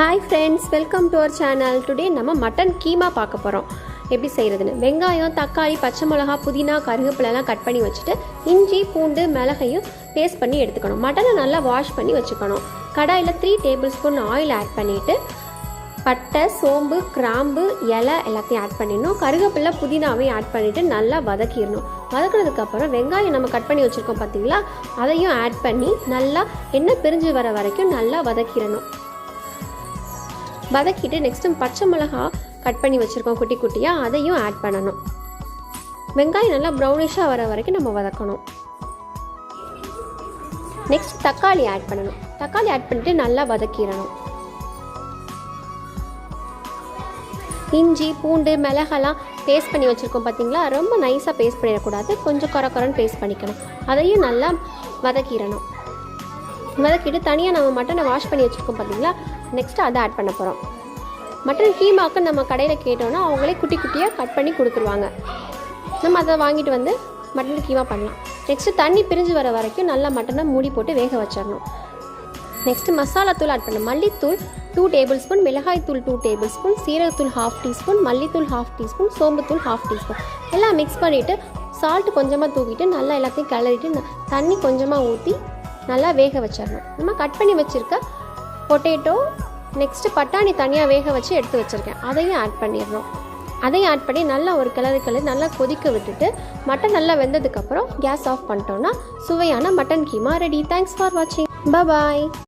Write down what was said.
Hi friends, welcome to our channel. Today நம்ம mutton keema பார்க்க போகிறோம். எப்படி செய்கிறதுன்னு வெங்காயம், தக்காளி, பச்சை மிளகா, புதினா, கருவேப்பிலெல்லாம் கட் பண்ணி வச்சுட்டு இஞ்சி, பூண்டு, மிளகையும் பேஸ்ட் பண்ணி எடுத்துக்கணும். மட்டனை நல்லா வாஷ் பண்ணி வச்சுக்கணும். கடாயில் 3 டேபிள் ஸ்பூன் ஆயில் ஆட் பண்ணிவிட்டு பட்டை, சோம்பு, கிராம்பு, இலை எல்லாத்தையும் ஆட் பண்ணிடணும். கருவேப்பிலை, புதினாவையும் ஆட் பண்ணிவிட்டு நல்லா வதக்கிடணும். வதக்கினதுக்கப்புறம் வெங்காயம் நம்ம கட் பண்ணி வச்சுருக்கோம் பார்த்தீங்களா, அதையும் ஆட் பண்ணி நல்லா எண்ணெய் பிரிஞ்சு வர வரைக்கும் நல்லா வதக்கிடணும். வதக்கிட்டு நெக்ஸ்ட்டு பச்சை மிளகா கட் பண்ணி வச்சுருக்கோம் குட்டி குட்டியாக, அதையும் ஆட் பண்ணணும். வெங்காயம் நல்லா ப்ரௌனிஷாக வர வரைக்கும் நம்ம வதக்கணும். நெக்ஸ்ட் தக்காளி ஆட் பண்ணணும். தக்காளி ஆட் பண்ணிட்டு நல்லா வதக்கிடணும். இஞ்சி, பூண்டு, மிளகாலாம் பேஸ்ட் பண்ணி வச்சுருக்கோம் பார்த்தீங்களா, ரொம்ப நைஸாக பேஸ்ட் பண்ணிடக்கூடாது, கொஞ்சம் குறன்னு பேஸ்ட் பண்ணிக்கணும். அதையும் நல்லா வதக்கிடணும். வதக்கிட்டு தனியாக நம்ம மட்டனை வாஷ் பண்ணி வச்சுருக்கோம் பார்த்தீங்களா, நெக்ஸ்ட்டு அதை ஆட் பண்ண போகிறோம். மட்டன் கீமாவுக்கு நம்ம கடையில் கேட்டோன்னா அவங்களே குட்டி குட்டியாக கட் பண்ணி கொடுத்துருவாங்க. நம்ம அதை வாங்கிட்டு வந்து மட்டன் கீமா பண்ணலாம். நெக்ஸ்ட்டு தண்ணி பிரிஞ்சு வர வரைக்கும் நல்லா மட்டனை மூடி போட்டு வேக வச்சிடணும். நெக்ஸ்ட்டு மசாலா தூள் ஆட் பண்ணணும். மல்லித்தூள் 2 டேபிள் ஸ்பூன், மிளகாய்த்தூள் 2 டேபிள் ஸ்பூன், சீரகத்தூள் 1/2 டீஸ்பூன், மல்லித்தூள் 1/2 டீஸ்பூன், சோம்புத்தூள் 1/2 டீஸ்பூன் எல்லாம் மிக்ஸ் பண்ணிவிட்டு சால்ட்டு கொஞ்சமாக தூக்கிட்டு நல்லா எல்லாத்தையும் கிளறிட்டு தண்ணி கொஞ்சமாக ஊற்றி நல்லா வேக வச்சிடணும். நம்ம கட் பண்ணி வச்சுருக்க பொட்டேட்டோ, நெக்ஸ்ட்டு பட்டாணி தனியாக வேக வச்சு எடுத்து வச்சுருக்கேன், அதையும் ஆட் பண்ணிடுறோம். அதையும் ஆட் பண்ணி நல்லா ஒரு கிளறி நல்லா கொதிக்க விட்டுட்டு மட்டன் நல்லா வெந்ததுக்கப்புறம் கேஸ் ஆஃப் பண்ணிட்டோன்னா சுவையான mutton keema ready. Thanks for வாட்சிங். பாய்.